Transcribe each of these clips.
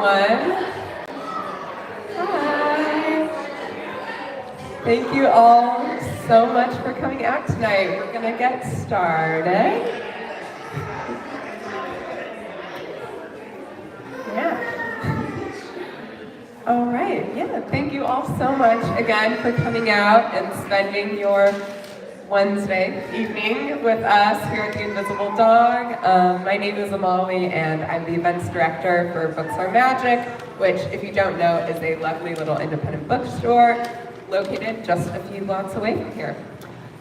everyone. Hi. Thank you all so much for coming out tonight. We're going to get started. All right, thank you all so much again for coming out and spending your Wednesday evening with us here at the Invisible Dog. My name is Amali and I'm the events director for Books Are Magic, which, if you don't know, is a lovely little independent bookstore located just a few blocks away from here.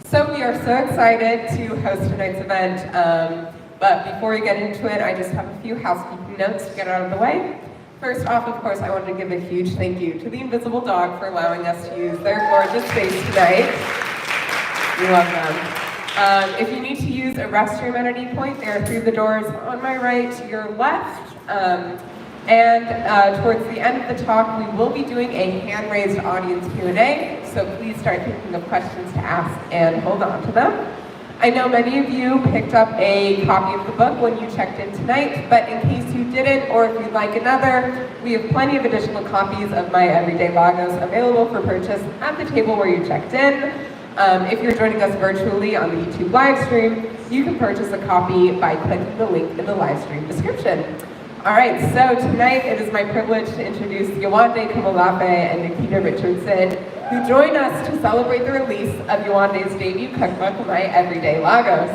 So we are so excited to host tonight's event, but before we get into it, I just have a few housekeeping notes to get out of the way. First off, of course, I wanted to give a huge thank you to the Invisible Dog for allowing us to use their gorgeous space tonight. We love them. If you need to use a restroom at any point, they are through the doors on my right to your left. Towards the end of the talk, we will be doing a hand-raised audience Q&A, so please start thinking of questions to ask and hold on to them. I know many of you picked up a copy of the book when you checked in tonight, but in case you didn't, or if you'd like another, we have plenty of additional copies of my Everday Lagos available for purchase at the table where you checked in. If you're joining us virtually on the YouTube live stream, you can purchase a copy by clicking the link in the live stream description. All right, so tonight it is my privilege to introduce Yewande, Komolafe, and Nikita Richardson, who join us to celebrate the release of Yewande's debut cookbook, My Everday Lagos.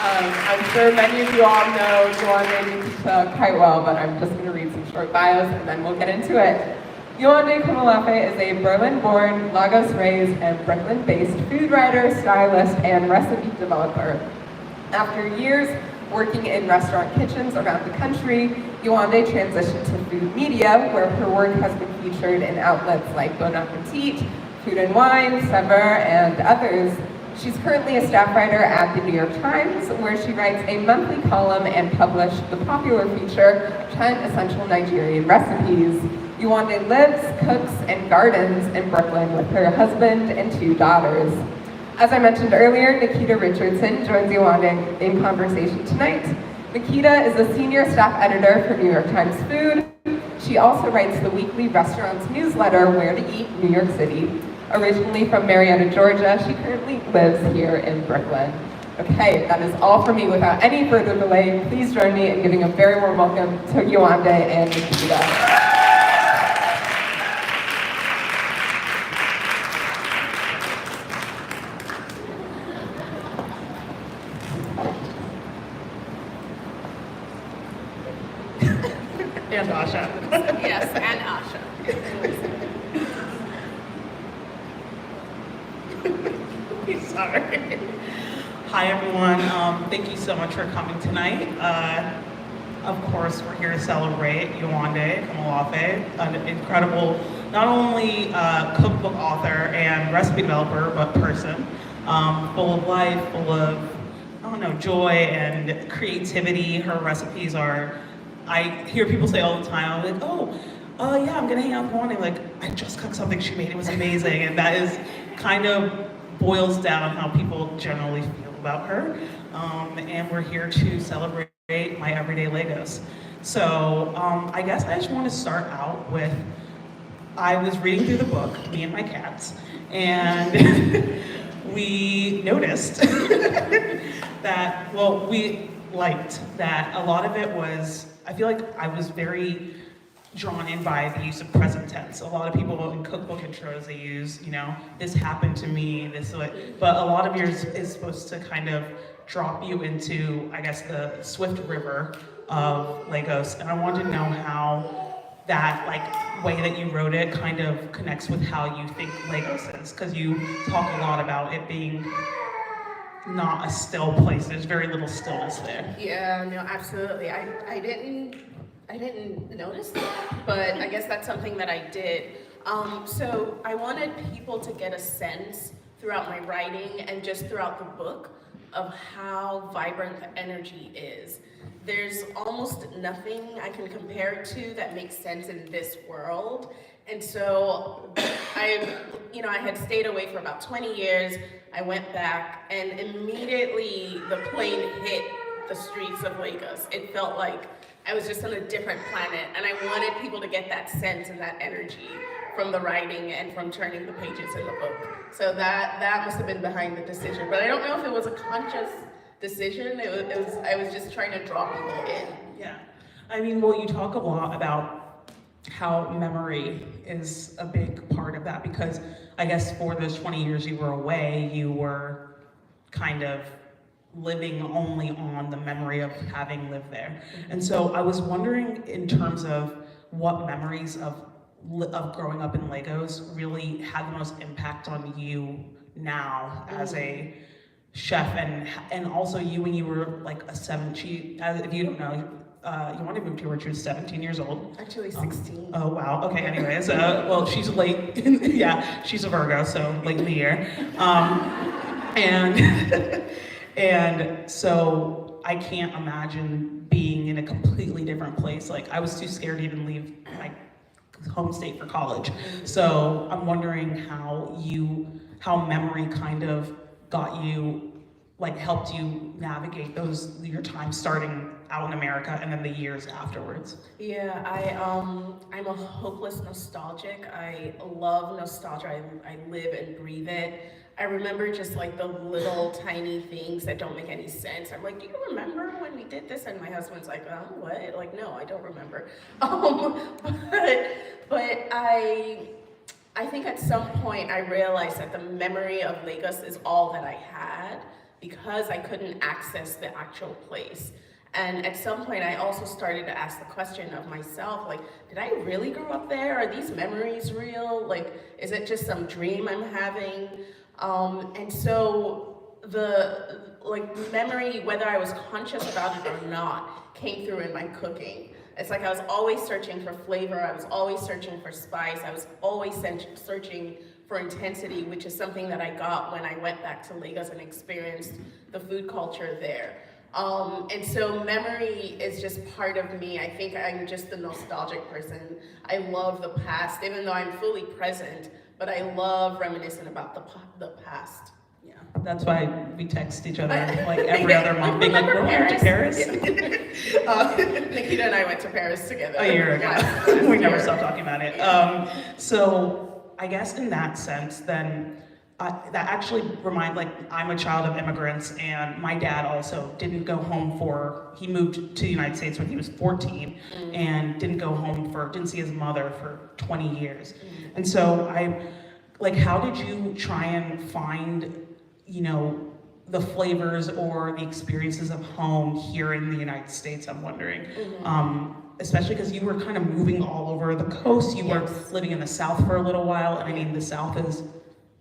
I'm sure many of you all know Yewande and Nikita quite well, but I'm just going to read some short bios and then we'll get into it. Yewande Komolafe is a Berlin-born, Lagos-raised, and Brooklyn-based food writer, stylist, and recipe developer. After years working in restaurant kitchens around the country, Yewande transitioned to food media, where her work has been featured in outlets like Bon Appetit, Food and Wine, Sever, and others. She's currently a staff writer at the New York Times, where she writes a monthly column and published the popular feature, 10 Essential Nigerian Recipes. Yewande lives, cooks, and gardens in Brooklyn with her husband and 2 daughters. As I mentioned earlier, Nikita Richardson joins Yewande in conversation tonight. Nikita is a senior staff editor for New York Times Food. She also writes the weekly restaurants newsletter, Where to Eat, New York City. Originally from Marietta, Georgia, she currently lives here in Brooklyn. Okay, that is all for me. Without any further delay, please join me in giving a very warm welcome to Yewande and Nikita. And Asha. Yes, and Asha. Sorry. Hi, everyone. Thank you so much for coming tonight. Of course, we're here to celebrate Yewande Komolafe, an incredible, not only cookbook author and recipe developer, but person, full of life, full of, joy and creativity. Her recipes are, I hear people say all the time, I'm like, yeah, I'm gonna hang out with Yewande. Like, I just cooked something she made, it was amazing. And that is kind of boils down how people generally feel about her. And we're here to celebrate My Everday Lagos. So I guess I just want to start out with, I was reading through the book, me and my cats, and we noticed that, we liked that a lot of it was, I feel like I was very drawn in by the use of present tense. A lot of people in cookbook intros, they use, this happened to me, this way, but a lot of yours is supposed to kind of drop you into, I guess, the swift river of Lagos. And I wanted to know how that way that you wrote it kind of connects with how you think Lagos is, because you talk a lot about it being not a still place. There's very little stillness there. Yeah, no, absolutely. I didn't notice that, but I guess that's something that I did. So I wanted people to get a sense throughout my writing and just throughout the book of how vibrant the energy is. There's almost nothing I can compare it to that makes sense in this world. And so I had stayed away for about 20 years. I went back and immediately the plane hit the streets of Lagos. It felt like I was just on a different planet, and I wanted people to get that sense and that energy from the writing and from turning the pages in the book. So that must have been behind the decision. But I don't know if it was a conscious decision. I was just trying to draw people in. Yeah. I mean, well, you talk a lot about how memory is a big part of that, because I guess for those 20 years you were away, you were kind of living only on the memory of having lived there. And so I was wondering, in terms of what memories of growing up in Lagos really had the most impact on you now as a chef, and also you when you were like a 17, if you don't know, Yewande moved here when she was 17 years old. Actually 16. Oh wow, okay, anyways, well, she's late, yeah, she's a Virgo, so late in the year. And so I can't imagine being in a completely different place. Like, I was too scared to even leave my home state for college. So I'm wondering how memory kind of got you, like helped you navigate your time starting out in America and then the years afterwards. Yeah, I'm a hopeless nostalgic. I love nostalgia. I live and breathe it. I remember just like the little tiny things that don't make any sense. I'm like, do you remember when we did this? And my husband's like, what? Like, no, I don't remember. But I think at some point I realized that the memory of Lagos is all that I had, because I couldn't access the actual place. And at some point I also started to ask the question of myself, like, did I really grow up there? Are these memories real? Like, is it just some dream I'm having? And so the memory, whether I was conscious about it or not, came through in my cooking. It's like I was always searching for flavor, I was always searching for spice, I was always searching for intensity, which is something that I got when I went back to Lagos and experienced the food culture there. And so memory is just part of me. I think I'm just a nostalgic person. I love the past, even though I'm fully present, but I love reminiscing about the past. Yeah, that's why we text each other like every other month, being like, we're going to Paris. Nikita and I went to Paris together a year ago. last We never year. stopped talking about it. So I guess in that sense, then that actually I'm a child of immigrants, and my dad also didn't go home he moved to the United States when he was 14 and didn't see his mother for 20 years. And so how did you try and find, the flavors or the experiences of home here in the United States, I'm wondering? Especially because you were kind of moving all over the coast. You were living in the South for a little while, and I mean, the South is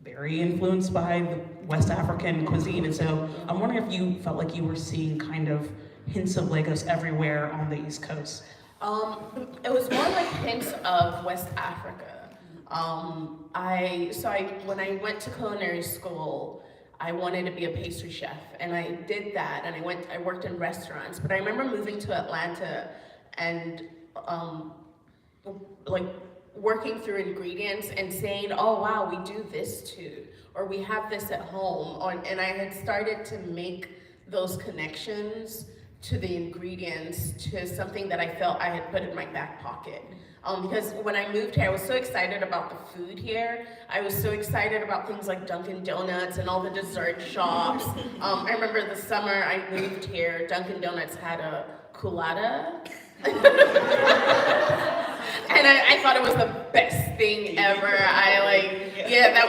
very influenced by the West African cuisine, and so I'm wondering if you felt like you were seeing kind of hints of Lagos everywhere on the East Coast. It was more like hints of West Africa. When I went to culinary school, I wanted to be a pastry chef, and I did that, and I worked in restaurants. But I remember moving to Atlanta and working through ingredients and saying, oh wow, we do this too, or we have this at home, and I had started to make those connections to the ingredients, to something that I felt I had put in my back pocket. Because when I moved here, I was so excited about the food here. I was so excited about things like Dunkin' Donuts and all the dessert shops. I remember the summer I moved here, Dunkin' Donuts had a colada. And I thought it was the best thing ever.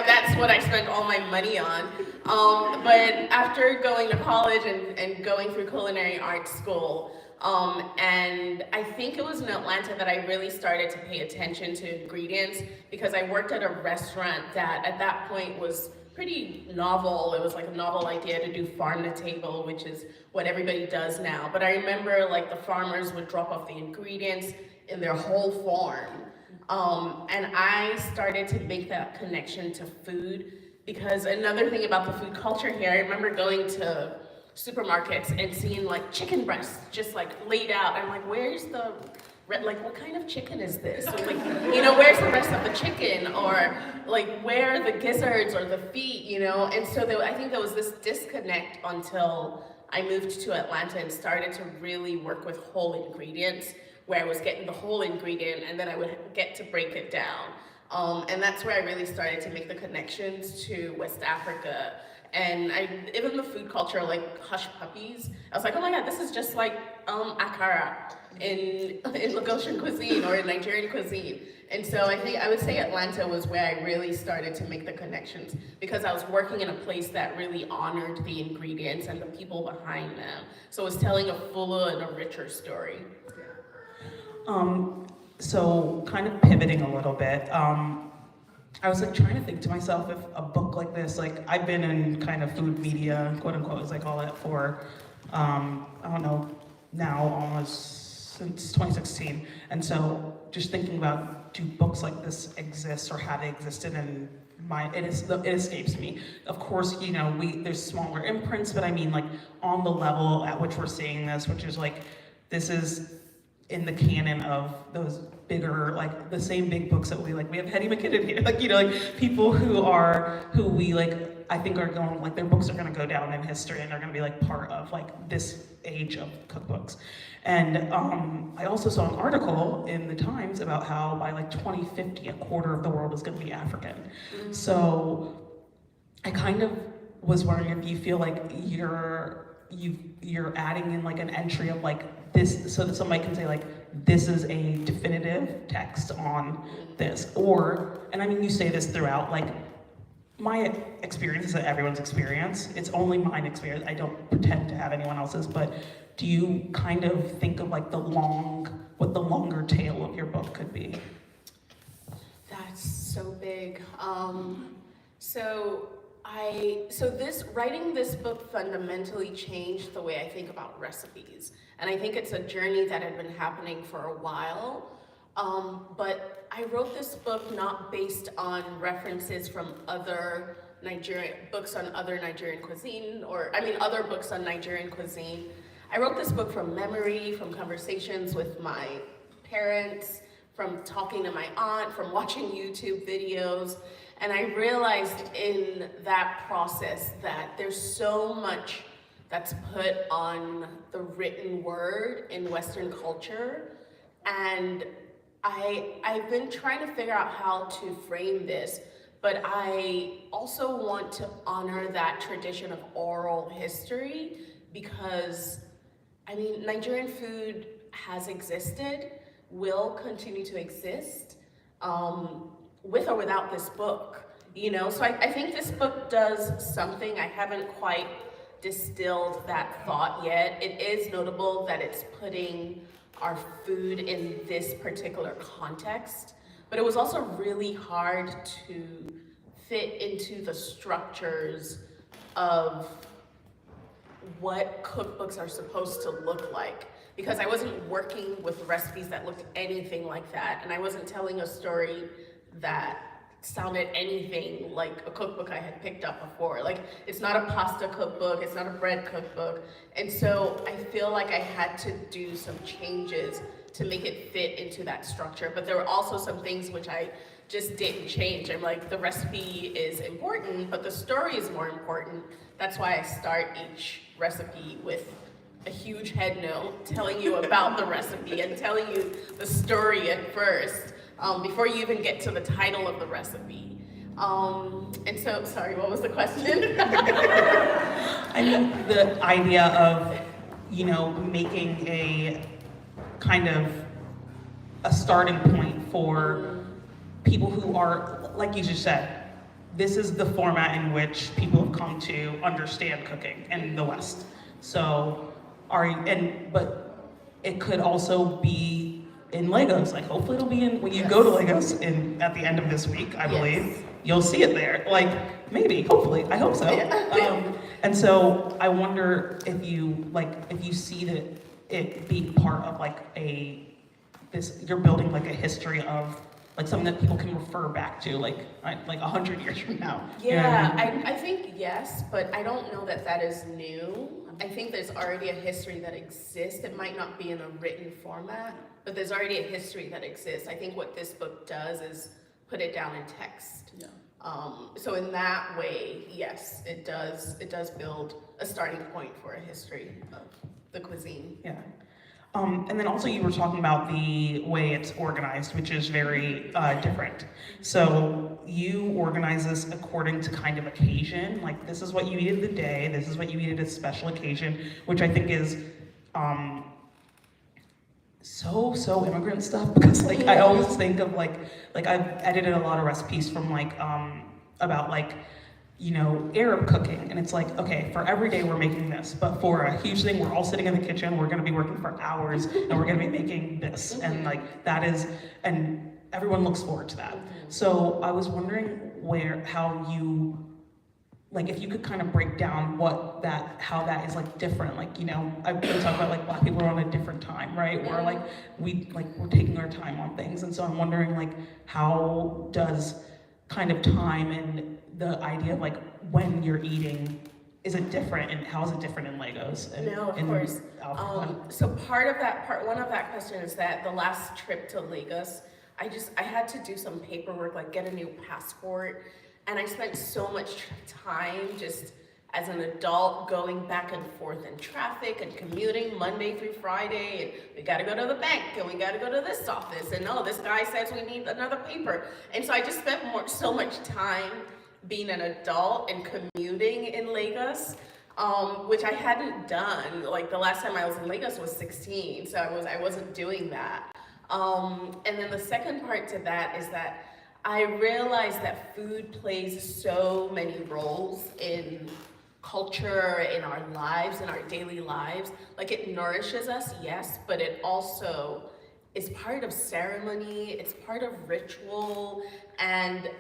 That's what I spent all my money on. But after going to college and going through culinary arts school, and I think it was in Atlanta that I really started to pay attention to ingredients, because I worked at a restaurant that at that point was pretty novel. It was like a novel idea to do farm to table, which is what everybody does now. But I remember like the farmers would drop off the ingredients in their whole farm. And I started to make that connection to food, because another thing about the food culture here, I remember going to supermarkets and seeing like chicken breasts just like laid out. I'm like, where's the, what kind of chicken is this? Or like, where's the rest of the chicken? Or like, where are the gizzards or the feet, And so I think there was this disconnect until I moved to Atlanta and started to really work with whole ingredients, where I was getting the whole ingredient and then I would get to break it down. And that's where I really started to make the connections to West Africa. And even the food culture, like hush puppies, I was like, oh my God, this is just like akara in Lagosian cuisine or in Nigerian cuisine. And so I would say Atlanta was where I really started to make the connections, because I was working in a place that really honored the ingredients and the people behind them. So it was telling a fuller and a richer story. So kind of pivoting a little bit, I was like trying to think to myself if a book like this, like I've been in kind of food media, quote unquote, as I call it, for, I don't know, now almost since 2016. And so just thinking about, do books like this exist or have they existed? And it escapes me. Of course, you know, there's smaller imprints, but I mean like on the level at which we're seeing this, which is like, this is in the canon of those bigger, like the same big books that we have Hetty McKinnon here, like, you know, like people who we like, I think are going, like their books are gonna go down in history and they're gonna be like part of like this age of cookbooks. And I also saw an article in the Times about how by like 2050, a quarter of the world is gonna be African. Mm-hmm. So I kind of was wondering if you feel like you're adding in like an entry of like this, so that somebody can say like, this is a definitive text on this. Or, and I mean, you say this throughout, like, my experience is everyone's experience. It's only mine experience. I don't pretend to have anyone else's, but do you kind of think of like what the longer tail of your book could be? That's so big. Writing this book fundamentally changed the way I think about recipes. And I think it's a journey that had been happening for a while. But I wrote this book not based on references from other books on other Nigerian cuisine, other books on Nigerian cuisine. I wrote this book from memory, from conversations with my parents, from talking to my aunt, from watching YouTube videos. And I realized in that process that there's so much that's put on the written word in Western culture. And I've been trying to figure out how to frame this, but I also want to honor that tradition of oral history, because, I mean, Nigerian food has existed, will continue to exist, with or without this book, you know? So I think this book does something. I haven't quite distilled that thought yet. It is notable that it's putting our food in this particular context, but it was also really hard to fit into the structures of what cookbooks are supposed to look like, because I wasn't working with recipes that looked anything like that, and I wasn't telling a story that sounded anything like a cookbook I had picked up before. Like, it's not a pasta cookbook, it's not a bread cookbook. And so I feel like I had to do some changes to make it fit into that structure. But there were also some things which I just didn't change. I'm like, the recipe is important, but the story is more important. That's why I start each recipe with a huge head note telling you about the recipe and telling you the story at first. Before you even get to the title of the recipe. And so, sorry, what was the question? I mean, the idea of, you know, making a kind of a starting point for people who are, like you just said, this is the format in which people have come to understand cooking in the West. So, but it could also be in Legos, like hopefully it'll be in, when you go to Legos at the end of this week, I believe, you'll see it there. Like, maybe, hopefully, I hope so. And so I wonder if you see that it being part of like you're building like a history of like something that people can refer back to like 100 years from now. Yeah, you know what I mean? I think yes, but I don't know that that is new. I think there's already a history that exists. It might not be in a written format, but there's already a history that exists. I think what this book does is put it down in text. Yeah. So in that way, yes, it does build a starting point for a history of the cuisine. Yeah. And then also you were talking about the way it's organized, which is very different. So you organize this according to kind of occasion, like this is what you eat in the day, this is what you eat at a special occasion, which I think is so immigrant stuff, because like I always think of like I've edited a lot of recipes from like about like, you know, Arab cooking, and it's like, okay, for every day we're making this, but for a huge thing, we're all sitting in the kitchen, we're gonna be working for hours, and we're gonna be making this, and like that is, and everyone looks forward to that. So I was wondering how you, like if you could kind of break down how that is like different, like, you know, I've been talking about like Black people are on a different time, right? Where like we're taking our time on things, and so I'm wondering like how does kind of time and the idea of like when you're eating, is it different, and how is it different in Lagos? And, No, of course. Africa? So one of that question is that the last trip to Lagos, I had to do some paperwork, like get a new passport, and I spent so much time just as an adult going back and forth in traffic and commuting Monday through Friday, and we gotta go to the bank, and we gotta go to this office, and oh, this guy says we need another paper. And so I just spent so much time being an adult and commuting in Lagos, which I hadn't done. Like the last time I was in Lagos was 16, so I wasn't doing that. And then the second part to that is that I realized that food plays so many roles in culture, in our lives, in our daily lives. Like it nourishes us, yes, but it also is part of ceremony, it's part of ritual, and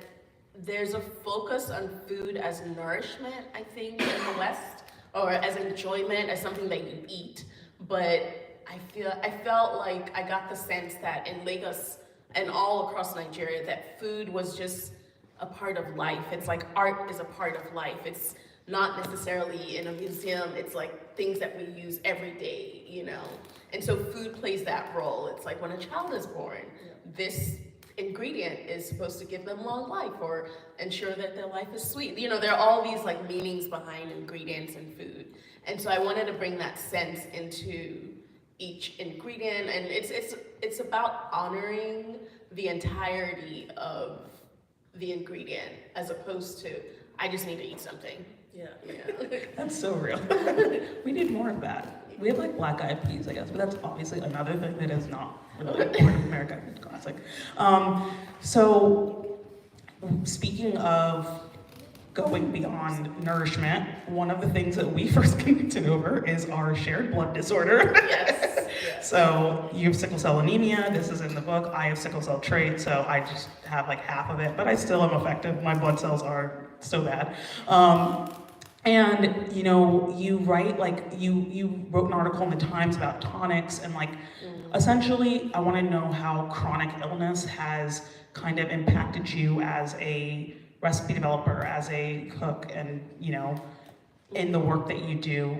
there's a focus on food as nourishment, I think, in the West, or as enjoyment, as something that you eat. But I felt like I got the sense that in Lagos and all across Nigeria, that food was just a part of life. It's like art is a part of life. It's not necessarily in a museum, it's like things that we use every day, you know? And so food plays that role. It's like when a child is born, this ingredient is supposed to give them long life or ensure that their life is sweet. You know, there are all these like meanings behind ingredients in food. And so I wanted to bring that sense into each ingredient, and it's about honoring the entirety of the ingredient as opposed to, I just need to eat something. Yeah. That's so real. We need more of that. We have like black eyed peas, I guess, but that's obviously another thing that is not really part of America. Classic. So speaking of going beyond nourishment, one of the things that we first connected over is our shared blood disorder. Yes. So you have sickle cell anemia, this is in the book. I have sickle cell trait, so I just have like half of it, but I still am affected. My blood cells are so bad. And you know, you write like, you wrote an article in the Times about tonics, and like, essentially, I wanna know how chronic illness has kind of impacted you as a recipe developer, as a cook, and you know, in the work that you do.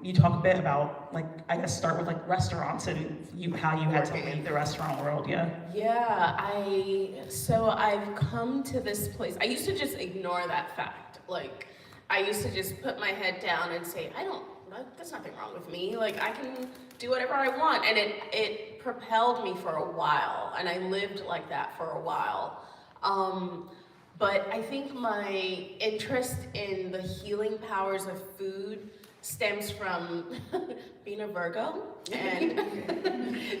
You talk a bit about, like, I guess start with like restaurants and how you had to leave the restaurant world, yeah? Yeah, so I've come to this place. I used to just ignore that fact. Like, I used to just put my head down and say, there's nothing wrong with me. Like, I can do whatever I want. And it propelled me for a while, and I lived like that for a while. But I think my interest in the healing powers of food stems from being a Virgo and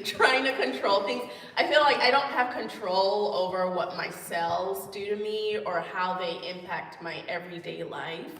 trying to control things. I feel like I don't have control over what my cells do to me or how they impact my everyday life,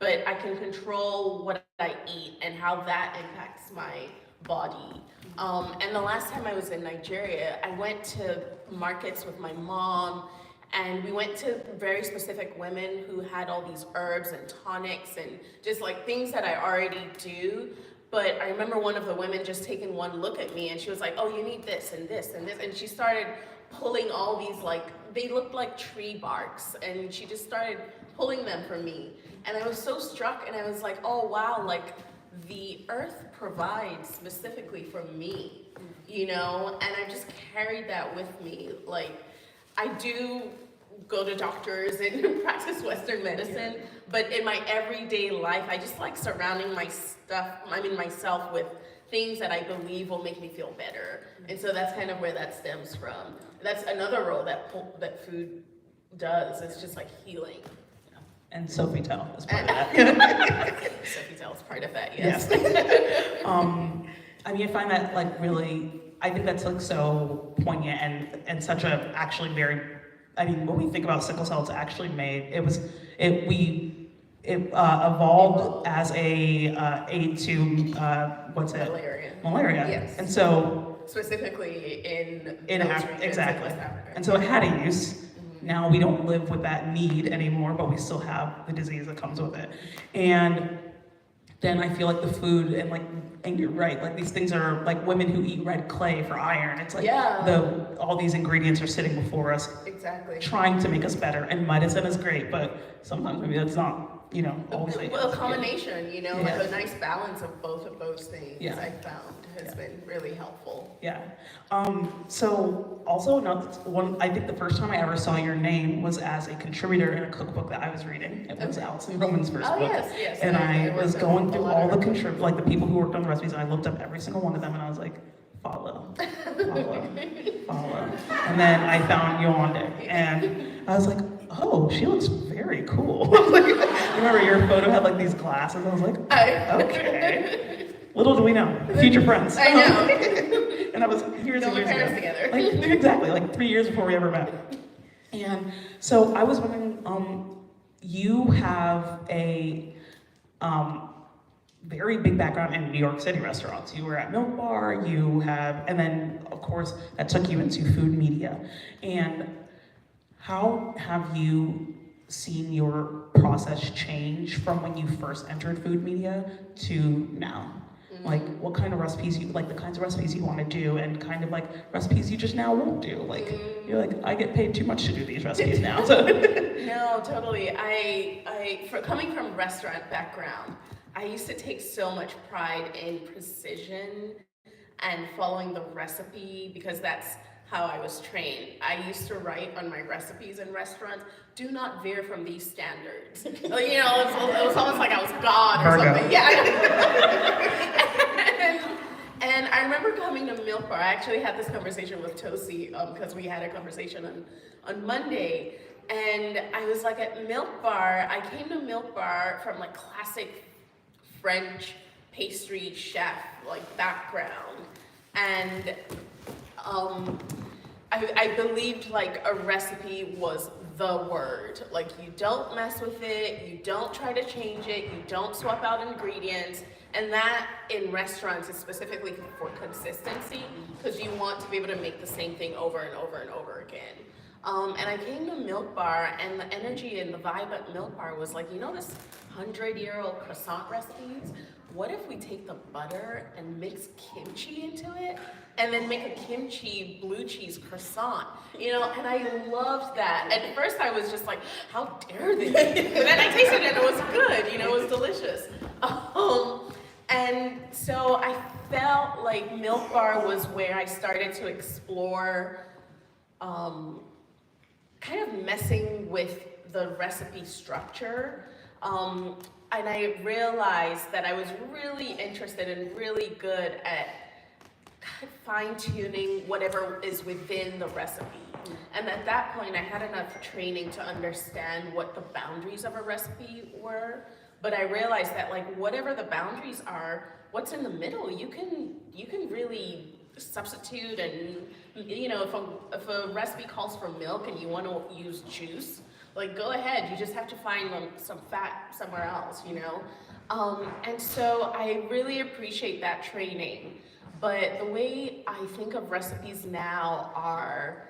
but I can control what I eat and how that impacts my body. And the last time I was in Nigeria, I went to markets with my mom, and we went to very specific women who had all these herbs and tonics and just like things that I already do. But I remember one of the women just taking one look at me, and she was like, oh, you need this and this and this. And she started pulling all these, like, they looked like tree barks, and she just started pulling them for me. And I was so struck, and I was like, oh wow, like the earth provides specifically for me, you know? And I just carried that with me. Like, I do go to doctors and practice Western medicine, but in my everyday life, I just like surrounding myself with things that I believe will make me feel better. And so that's kind of where that stems from. That's another role that food does. It's just like healing. And Sofitel is part of that. Sofitel is part of that, yes. I mean, I find that like really, I think that's like so poignant and such a actually very, I mean, when we think about sickle cell, it's actually made, it evolved as a aid to, Malaria. Yes. And so, specifically in exactly. West Africa. And so it had a use. Now we don't live with that need anymore, but we still have the disease that comes with it. And then I feel like the food and you're right, like these things are like women who eat red clay for iron. It's like all these ingredients are sitting before us, exactly, trying to make us better. And medicine is great, but sometimes maybe that's not, always. Well, a combination, like a nice balance of both of those things. I found has been really helpful. Yeah. So also I think the first time I ever saw your name was as a contributor in a cookbook that I was reading. It was Alison Roman's first book. Yes. And I was going through all the the people who worked on the recipes, and I looked up every single one of them, and I was like, follow. And then I found Yewande, and I was like, oh, she looks very cool. Remember your photo had like these glasses? I was like, okay. Little do we know, future friends. I know. And I was years and years ago. Together. Exactly, like 3 years before we ever met. And so I was wondering, you have a very big background in New York City restaurants. You were at Milk Bar, and then of course that took you into food media. And how have you seen your process change from when you first entered food media to now? Like what kind of recipes the kinds of recipes you want to do, and kind of like recipes you just now won't do. Like you're like, I get paid too much to do these recipes now. So. No, totally. Coming from restaurant background, I used to take so much pride in precision and following the recipe because that's how I was trained. I used to write on my recipes in restaurants, do not veer from these standards. It was almost like I was God or something. Yeah. And I remember coming to Milk Bar. I actually had this conversation with Tosi because we had a conversation on Monday. And I was like at Milk Bar, I came to Milk Bar from like classic French pastry chef background. And I believed like a recipe was the word. Like you don't mess with it, you don't try to change it, you don't swap out ingredients. And that in restaurants is specifically for consistency because you want to be able to make the same thing over and over and over again. And I came to Milk Bar, and the energy and the vibe at Milk Bar was like, this 100-year-old croissant recipes? What if we take the butter and mix kimchi into it, and then make a kimchi blue cheese croissant? And I loved that. At first, I was just like, how dare they? And then I tasted it, and it was good. It was delicious. And so I felt like Milk Bar was where I started to explore kind of messing with the recipe structure. And I realized that I was really interested and really good at fine-tuning whatever is within the recipe. And at that point, I had enough training to understand what the boundaries of a recipe were. But I realized that whatever the boundaries are, what's in the middle, you can really substitute. And if a recipe calls for milk and you want to use juice, go ahead. You just have to find some fat somewhere else, And so I really appreciate that training. But the way I think of recipes now are,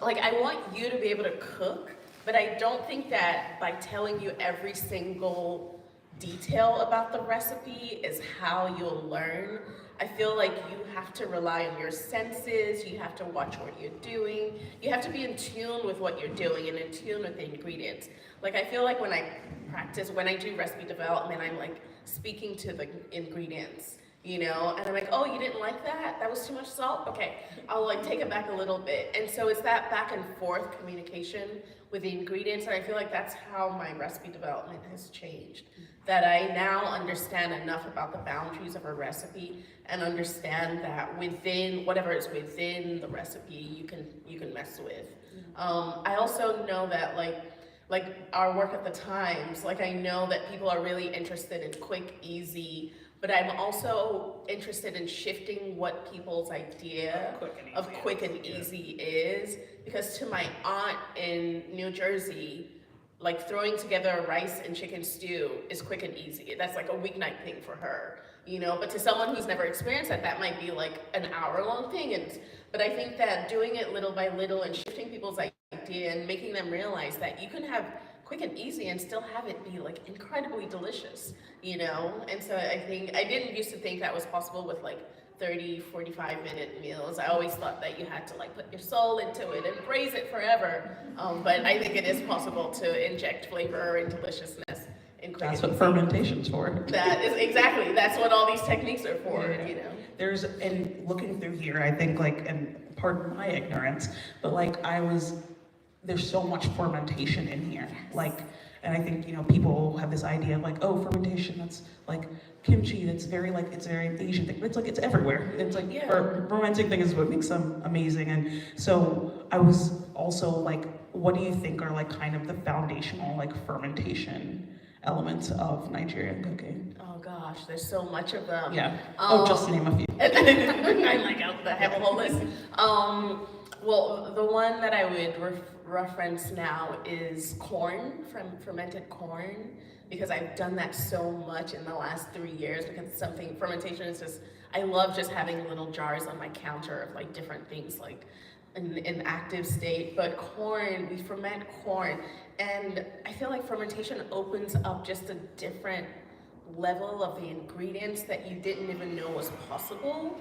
I want you to be able to cook, but I don't think that by telling you every single detail about the recipe is how you'll learn. I feel like you have to rely on your senses, you have to watch what you're doing, you have to be in tune with what you're doing and in tune with the ingredients. I feel like when I do recipe development, I'm speaking to the ingredients you know? And I'm like, oh, you didn't like that? That was too much salt? Okay, I'll like take it back a little bit. And so it's that back and forth communication with the ingredients, and I feel like that's how my recipe development has changed. That I now understand enough about the boundaries of a recipe and understand that within whatever is within the recipe, you can mess with. I also know that like our work at the Times, like I know that people are really interested in quick, easy, but I'm also interested in shifting what people's idea of quick and easy is. Because to my aunt in New Jersey, like throwing together a rice and chicken stew is quick and easy. That's like a weeknight thing for her, you know? But to someone who's never experienced that, that might be like an hour-long thing. But I think that doing it little by little and shifting people's idea and making them realize that you can have quick and easy and still have it be like incredibly delicious, you know? And so I think, I didn't used to think that was possible with like 30, 45-minute meals. I always thought that you had to like put your soul into it and praise it forever. But I think it is possible to inject flavor and deliciousness in quick. That's what fermentation's for. That is exactly, that's what all these techniques are for, Yeah. you know? There's, and looking through here, I think like, and pardon my ignorance, but like there's so much fermentation in here. Like, and I think, you know, people have this idea of like, oh, fermentation, that's like kimchi, that's very like, it's a very Asian thing. But it's like, it's everywhere. It's like, fermenting thing is what makes them amazing. And so I was also like, what do you think are like kind of the foundational like fermentation elements of Nigerian cooking? Oh gosh, there's so much of them. Yeah. Just to name a few. I have a whole list. Well, the one that I would reference now is corn, fermented corn, because I've done that so much in the last 3 years, because it's something, fermentation is just, I love just having little jars on my counter of like different things, like in active state. But corn, we ferment corn, and I feel like fermentation opens up just a different level of the ingredients that you didn't even know was possible.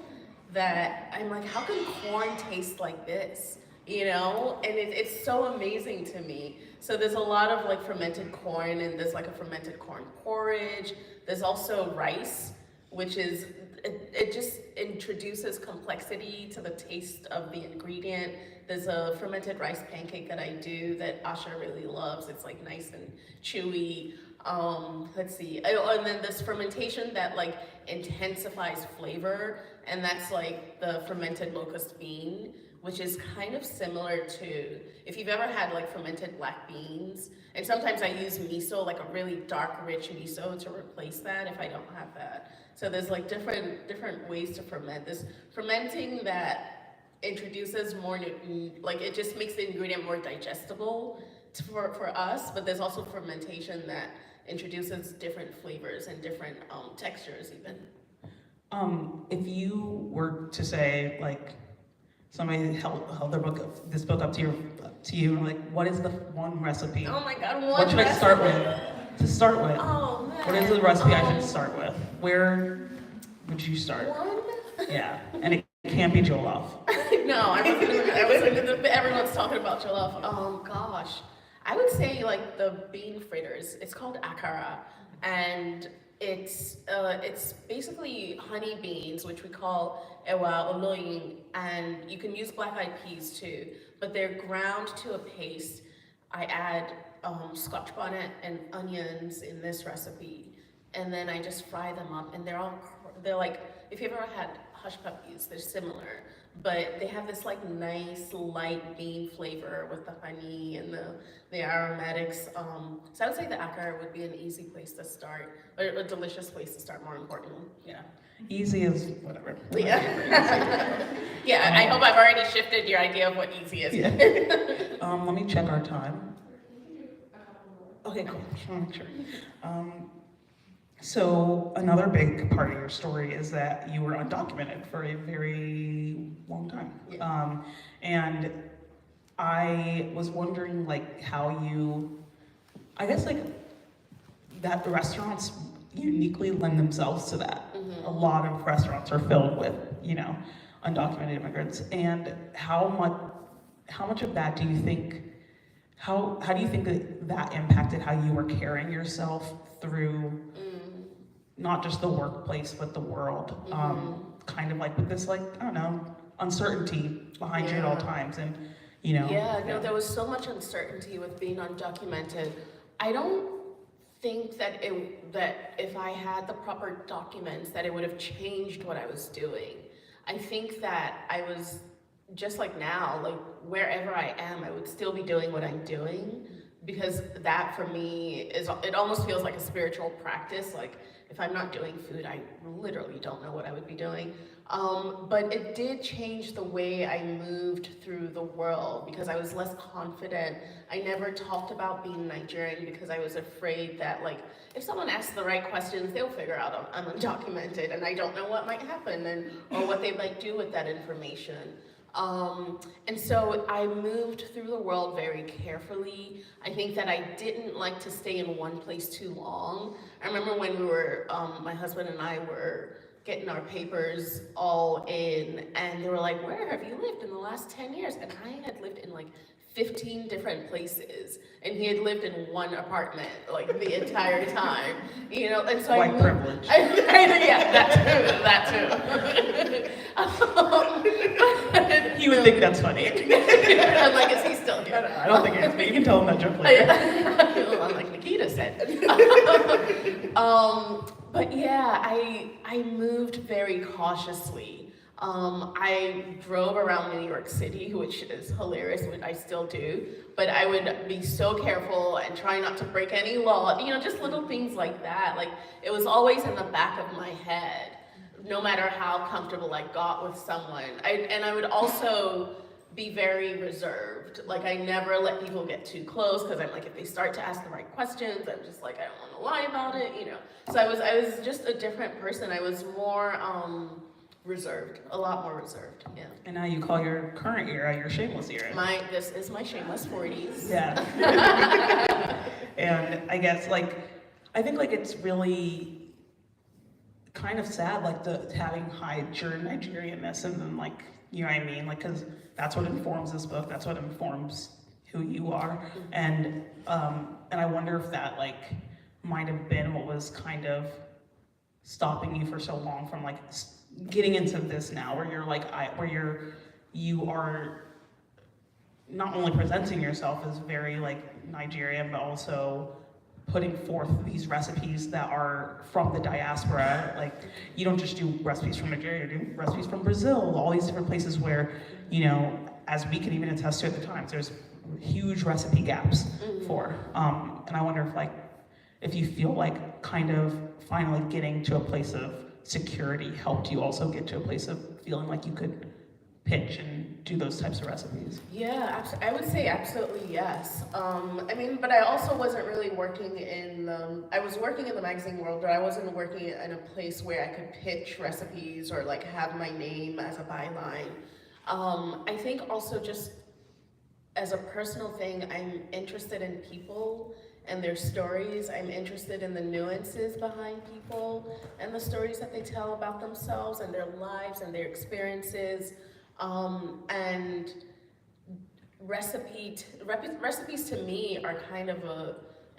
That I'm like, how can corn taste like this? You know, and it's so amazing to me. So there's a lot of like fermented corn, and there's like a fermented corn porridge. There's also rice, which is, it just introduces complexity to the taste of the ingredient. There's a fermented rice pancake that I do that Asha really loves. It's like nice and chewy. Let's see. And then this fermentation that like intensifies flavor, and that's like the fermented locust bean, which is kind of similar to, if you've ever had like fermented black beans, and sometimes I use miso, like a really dark, rich miso to replace that if I don't have that. So there's like different ways to ferment. This fermenting that introduces more, like it just makes the ingredient more digestible for us, but there's also fermentation that introduces different flavors and different textures even. If you were to say, like, somebody held this book up to you, and like, what is the one recipe? Oh my God, what should I start with? To start with, oh, man. What is the recipe I should start with? Where would you start? One? Yeah, and it can't be jollof. No, everyone's talking about jollof. Gosh, I would say like the bean fritters. It's called akara, and it's basically honey beans, which we call ewa oloyin, and you can use black-eyed peas too, but they're ground to a paste. I add scotch bonnet and onions in this recipe, and then I just fry them up, and they're like, if you've ever had hush puppies, they're similar, but they have this like nice light bean flavor with the honey and the aromatics. So I would say the akara would be an easy place to start, or a delicious place to start, more importantly. Yeah, easy is whatever. Yeah. Yeah, I hope I've already shifted your idea of what easy is. Yeah. Let me check our time. Okay, cool. Just want to make sure. So another big part of your story is that you were undocumented for a very long time. Yeah. And I was wondering like how you, I guess like that the restaurants uniquely lend themselves to that. Mm-hmm. A lot of restaurants are filled with, you know, undocumented immigrants. And how much of that do you think, how do you think that impacted how you were carrying yourself through not just the workplace, but the world. Kind of like with this, like, I don't know, uncertainty behind you at all times. And, you know. Yeah, no, there was so much uncertainty with being undocumented. I don't think that if I had the proper documents, that it would have changed what I was doing. I think that I was, just like now, like wherever I am, I would still be doing what I'm doing, because that for me it almost feels like a spiritual practice. Like if I'm not doing food, I literally don't know what I would be doing. But it did change the way I moved through the world, because I was less confident. I never talked about being Nigerian because I was afraid that, like, if someone asks the right questions, they'll figure out I'm undocumented and I don't know what might happen or what they might do with that information. And so I moved through the world very carefully. I think that I didn't like to stay in one place too long. I remember when we were, my husband and I were getting our papers all in, and they were like, where have you lived in the last 10 years? And I had lived in like 15 different places, and he had lived in one apartment like the entire time, you know. And so white privilege. Yeah, that too. He would think that's funny. I'm like, is he still here? I don't think it is, but you can tell him that joke later. Like Nikita said. But yeah, I moved very cautiously. I drove around New York City, which is hilarious, which I still do, but I would be so careful and try not to break any law, you know, just little things like that. Like, it was always in the back of my head, no matter how comfortable I got with someone. And I would also be very reserved. Like, I never let people get too close, because I'm like, if they start to ask the right questions, I'm just like, I don't want to lie about it, you know. So I was just a different person. I was more reserved, a lot more reserved, yeah. And now you call your current era your shameless era. This is my shameless 40s. Yeah. And I guess, like, I think, like, it's really kind of sad, like, having hide your Nigerianness, and then, like, you know what I mean? Like, because that's what informs this book, that's what informs who you are. And I wonder if that, like, might have been what was kind of stopping you for so long from, like, getting into this now, where you're like, you are not only presenting yourself as very, like, Nigerian, but also putting forth these recipes that are from the diaspora. Like, you don't just do recipes from Nigeria, you do recipes from Brazil, all these different places where, you know, as we can even attest to at the times, there's huge recipe gaps for. And I wonder if you feel like kind of finally getting to a place of security helped you also get to a place of feeling like you could pitch and do those types of recipes. Yeah, I would say absolutely yes. I mean, but I also wasn't really working I was working in the magazine world, but I wasn't working in a place where I could pitch recipes or, like, have my name as a byline. I think also, just as a personal thing, I'm interested in people and their stories. I'm interested in the nuances behind people and the stories that they tell about themselves and their lives and their experiences. And recipes to me are kind of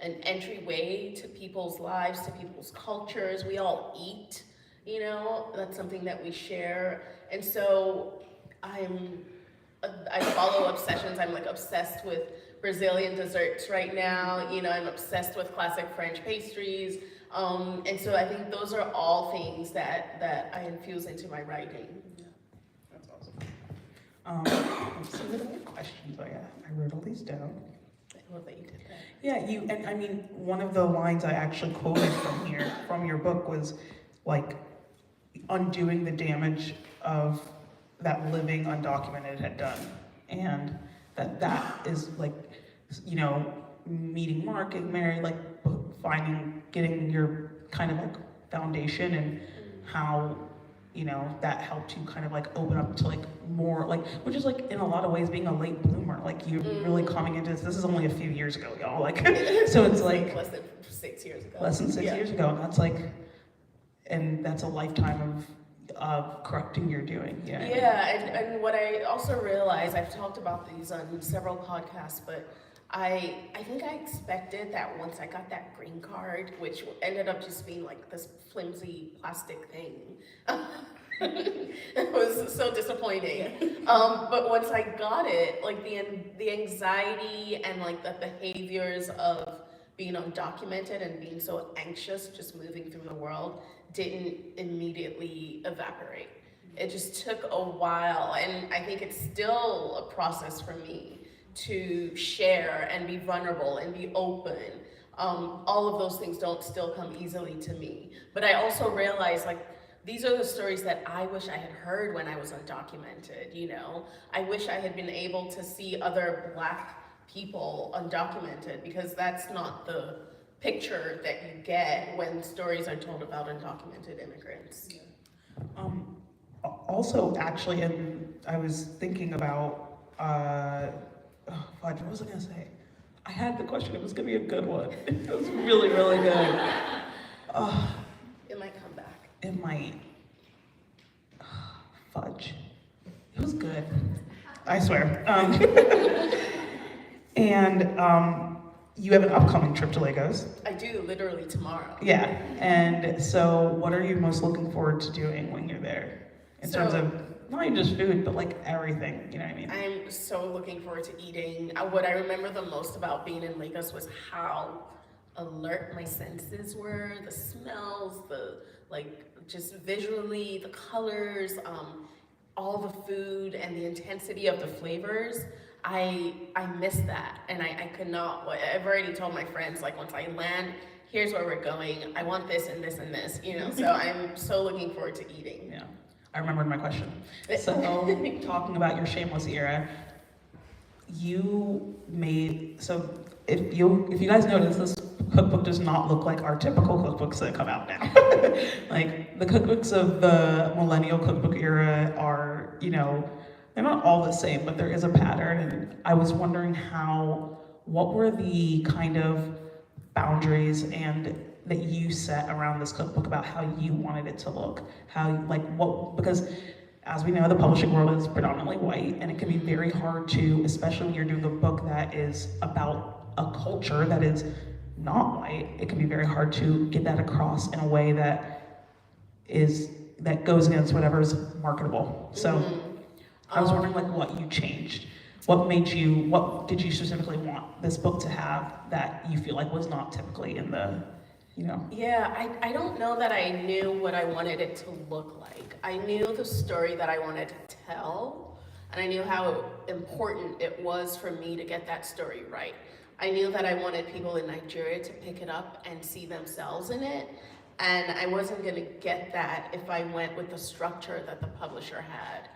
an entryway to people's lives, to people's cultures. We all eat, you know, that's something that we share. And so I follow obsessions. I'm, like, obsessed with Brazilian desserts right now. You know, I'm obsessed with classic French pastries. And so I think those are all things that I infuse into my writing. Yeah, that's awesome. So what other questions I wrote all these down. I love that you did that. Yeah, and I mean, one of the lines I actually quoted from your book was, like, undoing the damage of that living undocumented had done. And that is, like, you know, meeting Mark, getting married, like, getting your kind of, like, foundation, and how, you know, that helped you kind of, like, open up to, like, more, like, which is, like, in a lot of ways being a late bloomer. Like, you're really coming into this is only a few years ago, y'all, like, so it's like less than 6 years ago. Less than 6 years ago, and that's, like, and that's a lifetime of correcting your doing. Yeah, and what I also realize, I've talked about these on several podcasts, but I think I expected that once I got that green card, which ended up just being like this flimsy plastic thing. It was so disappointing. But once I got it, like the anxiety and like the behaviors of being undocumented and being so anxious just moving through the world didn't immediately evaporate. It just took a while, and I think it's still a process for me to share and be vulnerable and be open. All of those things don't still come easily to me. But I also realize, like, these are the stories that I wish I had heard when I was undocumented, you know? I wish I had been able to see other Black people undocumented, because that's not the picture that you get when stories are told about undocumented immigrants. Also, actually, and I was thinking about, what was I gonna say? I had the question, it was gonna be a good one. It was really, really good. It might come back. It might. Fudge. It was good. I swear. And you have an upcoming trip to Lagos. I do, literally tomorrow. Yeah, and so what are you most looking forward to doing when you're there? In terms of, not even just food, but like everything, you know what I mean? I'm so looking forward to eating. What I remember the most about being in Lagos was how alert my senses were, the smells, the just visually, the colors, all the food and the intensity of the flavors. I miss that, and I could not. I've already told my friends, like, once I land, here's where we're going. I want this and this and this, you know. So I'm so looking forward to eating. Yeah, I remembered my question. So talking about your Shameless era, you made, so if you guys notice, this cookbook does not look like our typical cookbooks that come out now. Like, the cookbooks of the millennial cookbook era are, you know, they're not all the same, but there is a pattern. And I was wondering what were the kind of boundaries and that you set around this cookbook about how you wanted it to look? Because as we know, the publishing world is predominantly white, and it can be very hard to, especially when you're doing a book that is about a culture that is not white, it can be very hard to get that across in a way that goes against whatever is marketable. So I was wondering, like, what you changed. What did you specifically want this book to have that you feel like was not typically in the, you know? Yeah, I don't know that I knew what I wanted it to look like. I knew the story that I wanted to tell, and I knew how important it was for me to get that story right. I knew that I wanted people in Nigeria to pick it up and see themselves in it, and I wasn't gonna get that if I went with the structure that the publisher had.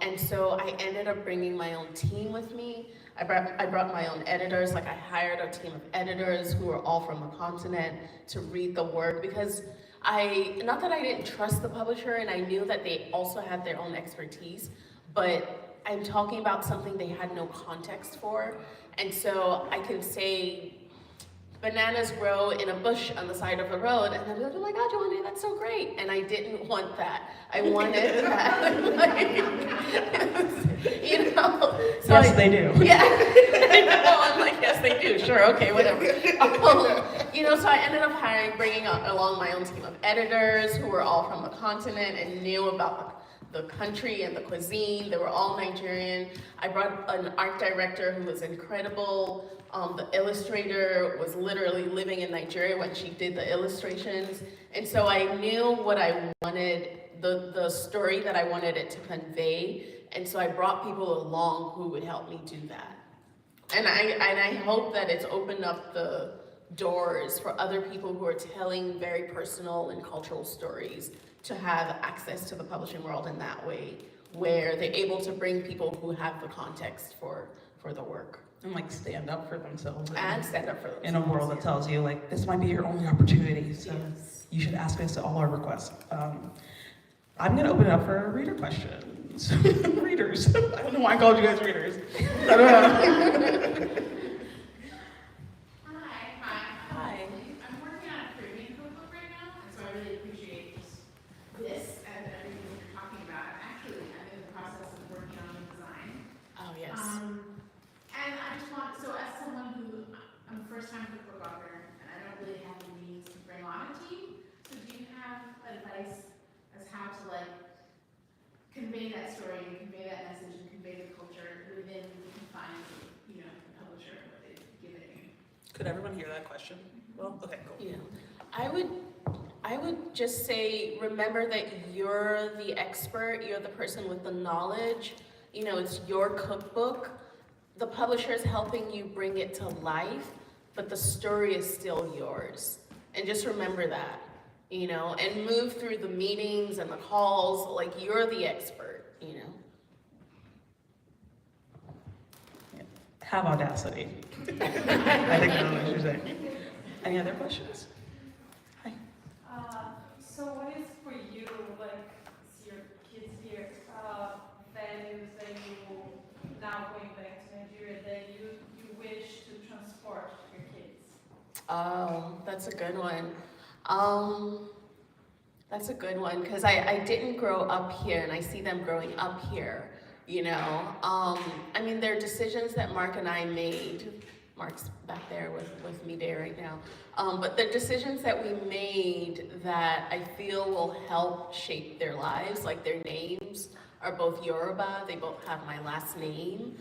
And so I ended up bringing my own team with me. I brought my own editors. Like, I hired a team of editors who were all from the continent to read the work, because not that I didn't trust the publisher, and I knew that they also had their own expertise, but I'm talking about something they had no context for. And so I can say, bananas grow in a bush on the side of the road, and they'll be like, oh my God, Yewande, that's so great. And I didn't want that. I wanted that, like, you know. So yes, they do. Yeah, I know, I'm like, yes, they do, sure, okay, whatever. You know, so I ended up bringing along my own team of editors who were all from the continent and knew about the country and the cuisine. They were all Nigerian. I brought an art director who was incredible. The illustrator was literally living in Nigeria when she did the illustrations. And so I knew what I wanted, the story that I wanted it to convey. And so I brought people along who would help me do that. And I hope that it's opened up the doors for other people who are telling very personal and cultural stories to have access to the publishing world in that way, where they're able to bring people who have the context for the work. And like stand up for themselves. And stand up for themselves. In a world that tells you, like, this might be your only opportunity, so yes. You should ask us all our requests. I'm gonna open it up for reader questions. Readers. I don't know why I called you guys readers. I don't know. Hi. I'm working on a Caribbean cookbook right now, and so I really appreciate this and everything that you're talking about. I'm in the process of working on the design. Oh, yes. And I just want, so as Could everyone hear that question? Well, okay, cool. Yeah, I would just say, remember that you're the expert, you're the person with the knowledge. You know, it's your cookbook. The publisher is helping you bring it to life, but the story is still yours. And just remember that, you know, and move through the meetings and the calls like you're the expert, you know. Have audacity. I think I know what you're saying. Any other questions? Hi. So what is for you, like, see your kids here, values that you, now going back to Nigeria, that you wish to transport to your kids? Oh, that's a good one. That's a good one, because I didn't grow up here, and I see them growing up here, you know. I mean, there are decisions that Mark and I made. Mark's back there with me there right now. But the decisions that we made that I feel will help shape their lives, like their names are both Yoruba, they both have my last name,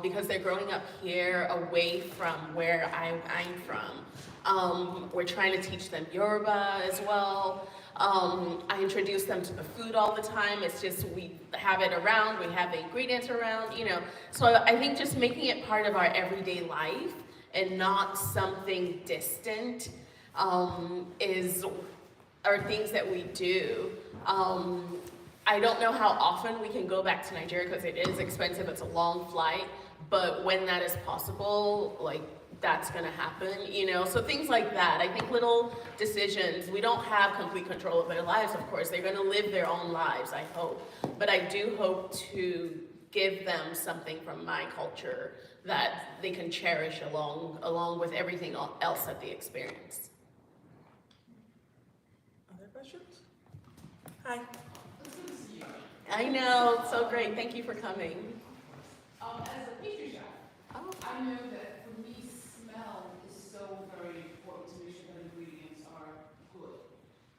because they're growing up here away from where I'm from. We're trying to teach them Yoruba as well. I introduce them to the food all the time. It's just we have it around, we have the ingredients around, you know. So I think just making it part of our everyday life and not something distant are things that we do. I don't know how often we can go back to Nigeria because it is expensive, it's a long flight, but when that is possible, like, that's gonna happen, you know? So things like that, I think little decisions, we don't have complete control of their lives, of course, they're gonna live their own lives, I hope. But I do hope to give them something from my culture that they can cherish along with everything else that they experience. Other questions? Hi. I know, it's so great, thank you for coming. As a pastry chef, Oh. I know that for me, smell is so very important to make sure that ingredients are good.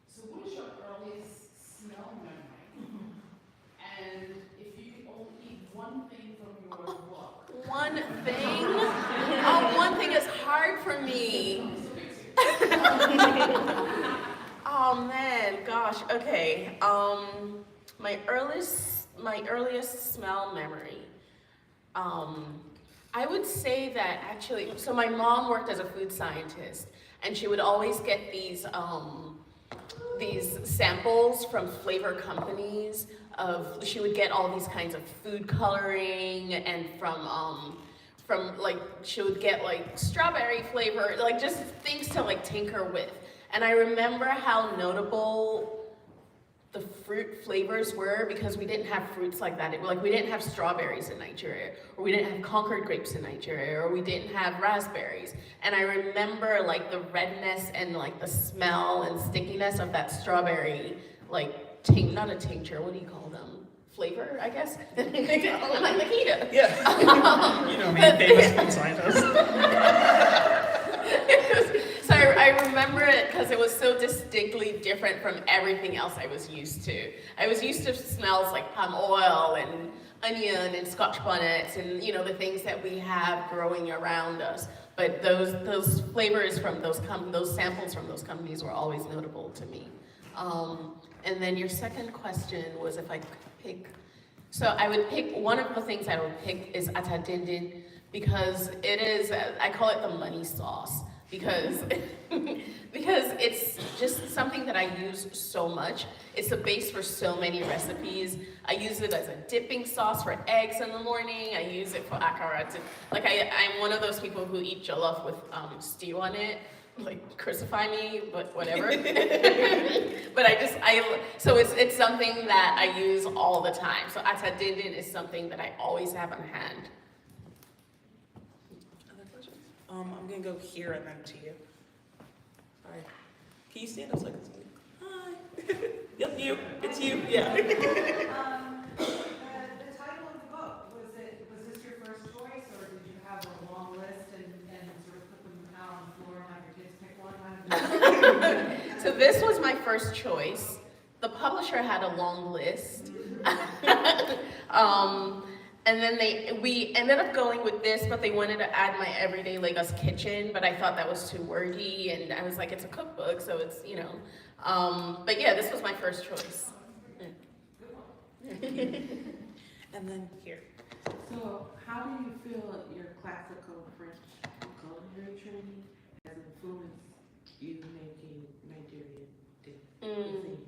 So what is your earliest smell memory? And if you could only eat one thing from your book. One thing? Oh, one thing is hard for me. Oh man, gosh, okay. My earliest smell memory. I would say that actually, so my mom worked as a food scientist, and she would always get these samples from flavor companies she would get all these kinds of food coloring, and from like, she would get like strawberry flavor, like just things to like tinker with. And I remember how notable the fruit flavors were, because we didn't have fruits like that. Like, we didn't have strawberries in Nigeria, or we didn't have Concord grapes in Nigeria, or we didn't have raspberries. And I remember like the redness and like the smell and stickiness of that strawberry, like not a tincture, what do you call them? Flavor, I guess? I'm like Nikita. Yeah. You know me, famous food scientist. So I remember it because it was so distinctly different from everything else I was used to. I was used to smells like palm oil and onion and Scotch bonnets and, you know, the things that we have growing around us. But those flavors from those samples from those companies were always notable to me. And then your second question was if I could pick. So I would pick, one of the things I would pick is atadindin, because it is, I call it the money sauce. Because it's just something that I use so much. It's the base for so many recipes. I use it as a dipping sauce for eggs in the morning. I use it for akara. Like, I'm one of those people who eat jollof with stew on it. Like, crucify me, but whatever. But so it's something that I use all the time. So atadindin is something that I always have on hand. I'm gonna go here and then to you. All right. Can you stand up so I can see you? Hi. Yep, you. It's you. Yeah. The title of the book, was this your first choice, or did you have a long list and sort of put them out on the floor and have your kids pick one? So this was my first choice. The publisher had a long list. And then we ended up going with this, but they wanted to add my Everyday Lagos kitchen, but I thought that was too wordy, and I was like, it's a cookbook, so it's, you know. But yeah, this was my first choice. And then here. So, how do you feel your classical French culinary training has influenced you making Nigerian cuisine?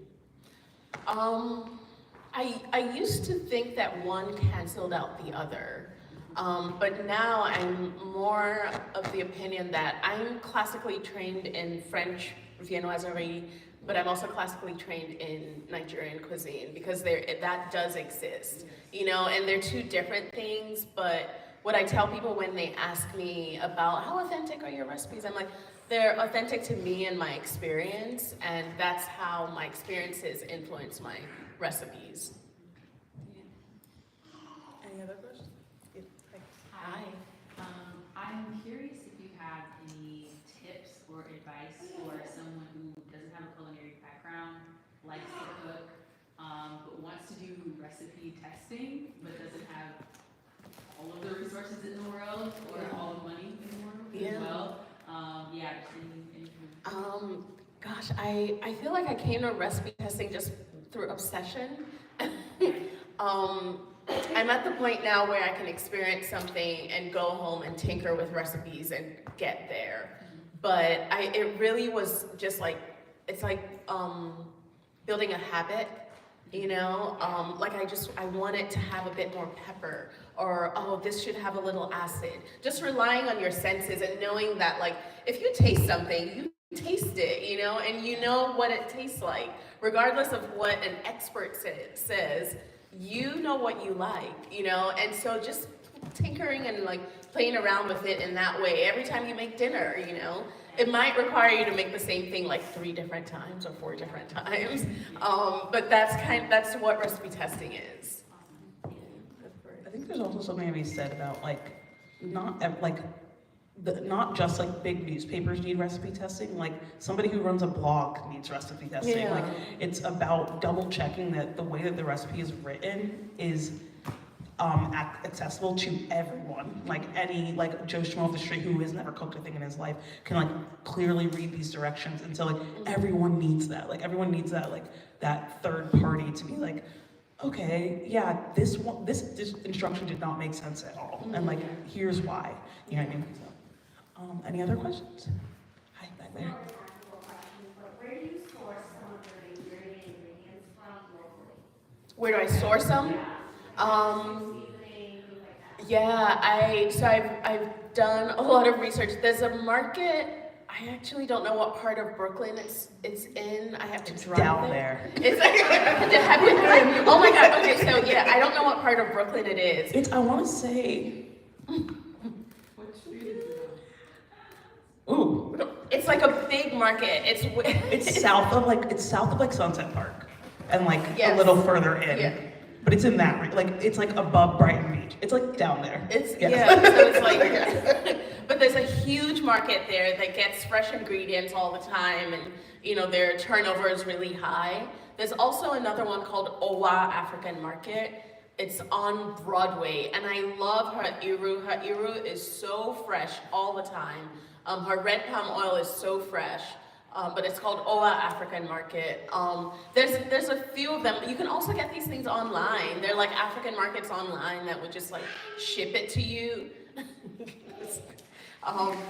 I used to think that one canceled out the other, but now I'm more of the opinion that I'm classically trained in French viennoiserie, but I'm also classically trained in Nigerian cuisine because that does exist, you know, and they're two different things. But what I tell people when they ask me about how authentic are your recipes, I'm like, they're authentic to me and my experience, and that's how my experiences influence my recipes. Any other questions? Yeah. Hi. I'm curious if you have any tips or advice for someone who doesn't have a culinary background, likes to cook, but wants to do recipe testing, but doesn't have all of the resources in the world or all the money in the world as well. Gosh, I feel like I came to recipe testing just through obsession. I'm at the point now where I can experience something and go home and tinker with recipes and get there. But it really was just like, it's like building a habit, you know? Like I want it to have a bit more pepper, or, oh, this should have a little acid. Just relying on your senses and knowing that, like, if you taste something, you taste it, you know, and you know what it tastes like. Regardless of what an expert says, you know what you like, you know, and so just tinkering and like playing around with it in that way. Every time you make dinner, you know, it might require you to make the same thing like 3 different times or 4 different times, but that's what recipe testing is. I think there's also something to be said about not just like big newspapers need recipe testing, like somebody who runs a blog needs recipe testing. Yeah. Like it's about double checking that the way that the recipe is written is accessible to everyone. Like any like Joe Schmo off the street who has never cooked a thing in his life can like clearly read these directions. And so like everyone needs that. Like everyone needs that, like that third party to be like, okay, yeah, this instruction did not make sense at all. And like here's why. You know what I mean? So, any other questions? Hi, back there. Where do you source some of your Nigerian ingredients from locally? Where do I source them? Seasoning, things like that. Yeah, I've done a lot of research. There's a market. I actually don't know what part of Brooklyn it's in. I have to drive Down there. It's oh my god. Okay, so yeah, I don't know what part of Brooklyn it is. It's, I want to say, ooh, It's like a big market. it's south of like Sunset Park, and like a Yes. little further in. Yeah. But it's in that like it's like above Brighton Beach. It's like down there. It's Yeah. yeah. So it's like, but there's a huge market there that gets fresh ingredients all the time, and you know their turnover is really high. There's also another one called Owa African Market. It's on Broadway, and I love her iru. Her iru is so fresh all the time. Her red palm oil is so fresh, but it's called Owa African Market. There's a few of them. You can also get these things online. They're like African markets online that would just like ship it to you.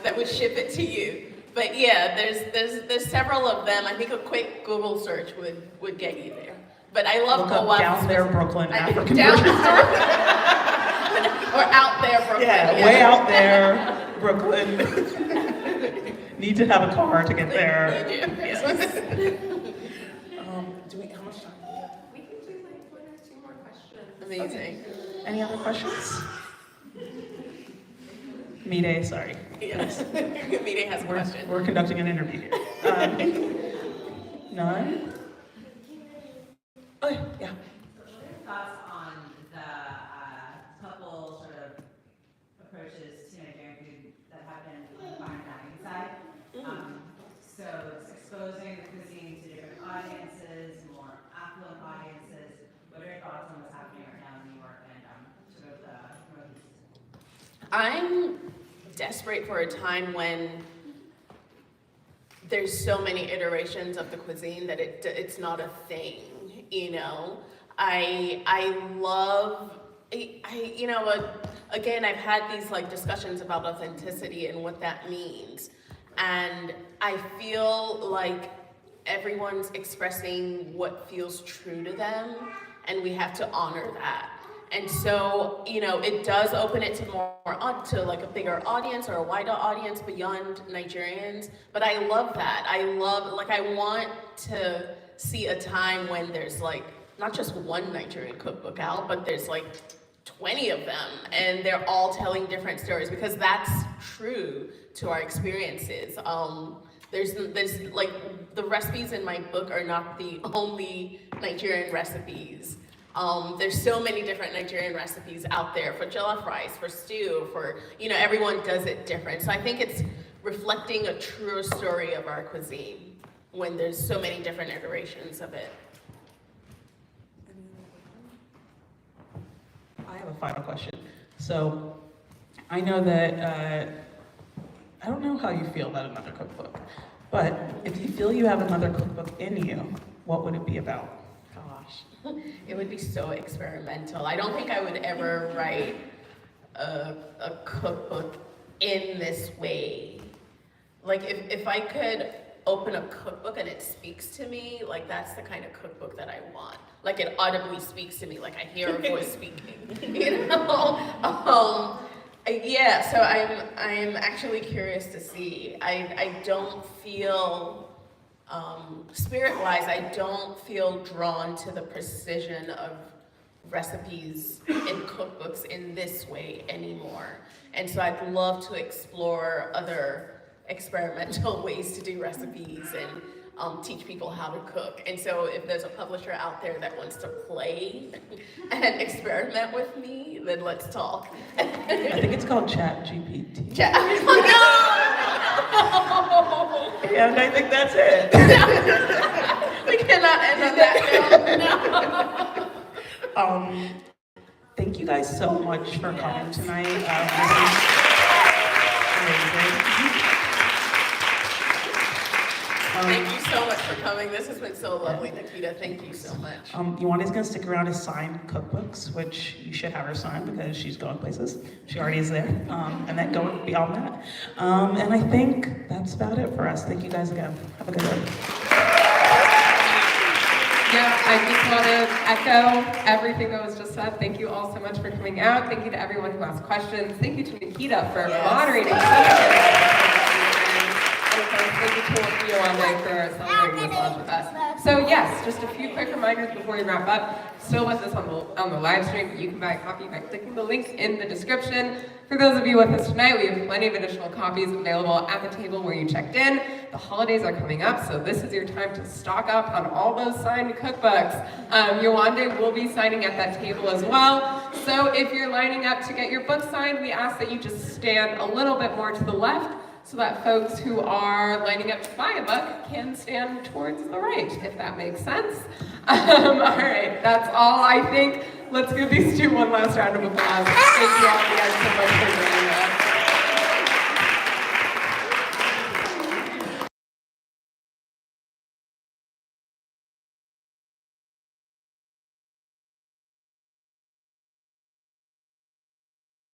That would ship it to you. But yeah, there's several of them. I think a quick Google search would get you there. But I love Look up Owa. down there Brooklyn African Down version. or out there Brooklyn. Yeah, way out there, Brooklyn. Need to have a car to get there. You do. Yes. How much time do we have? We can do like 1 or 2 more questions. Amazing. Any other questions? Mide, sorry. Yes. Meeting has a question. We're conducting an interview here. None? Oh, yeah. What are your thoughts on the couple sort of approaches to Nigerian food that have been on the fine dining side? So it's exposing the cuisine to different audiences, more affluent audiences. What are your thoughts on what's happening right now in New York and sort of the I'm desperate for a time when there's so many iterations of the cuisine that it's not a thing, you know? I love, you know, again, I've had these like discussions about authenticity and what that means. And I feel like everyone's expressing what feels true to them, and we have to honor that. And so, you know, it does open it to to like a bigger audience or a wider audience beyond Nigerians. But I love that. I want to see a time when there's like, not just one Nigerian cookbook out, but there's like 20 of them, and they're all telling different stories, because that's true to our experiences. There's like, the recipes in my book are not the only Nigerian recipes. There's so many different Nigerian recipes out there for jollof rice, for stew, for, you know, everyone does it different. So I think it's reflecting a truer story of our cuisine when there's so many different iterations of it. I have a final question. So I know that, I don't know how you feel about another cookbook, but if you feel you have another cookbook in you, what would it be about? Gosh, it would be so experimental. I don't think I would ever write a cookbook in this way. Like if I could open a cookbook and it speaks to me, like that's the kind of cookbook that I want. Like it audibly speaks to me, like I hear a voice speaking, you know? Yeah, so I'm actually curious to see. I don't feel, spirit-wise, I don't feel drawn to the precision of recipes in cookbooks in this way anymore. And so I'd love to explore other experimental ways to do recipes and teach people how to cook. And so if there's a publisher out there that wants to play and experiment with me, then let's talk. I think it's called ChatGPT. No! And I think that's it. We cannot end on that note. No. Thank you guys so much for coming tonight. Thank you so much for coming. This has been so lovely, Nikita. Thank you so much. Yewande's gonna stick around to sign cookbooks, which you should have her sign because she's going places. She already is there. And then go beyond that. And I think that's about it for us. Thank you guys again. Have a good day. Yeah, I just want to echo everything that was just said. Thank you all so much for coming out. Thank you to everyone who asked questions. Thank you to Nikita for moderating. And of course, thank you to Yewande for celebrating this launch with us. So yes, just a few quick reminders before we wrap up. Still with us on the live stream. You can buy a copy by clicking the link in the description. For those of you with us tonight, we have plenty of additional copies available at the table where you checked in. The holidays are coming up, so this is your time to stock up on all those signed cookbooks. Yewande will be signing at that table as well. So if you're lining up to get your book signed, we ask that you just stand a little bit more to the left so that folks who are lining up to buy a book can stand towards the right, if that makes sense. All right, that's all I think. Let's give these two one last round of applause. Thank you all again so much for joining us.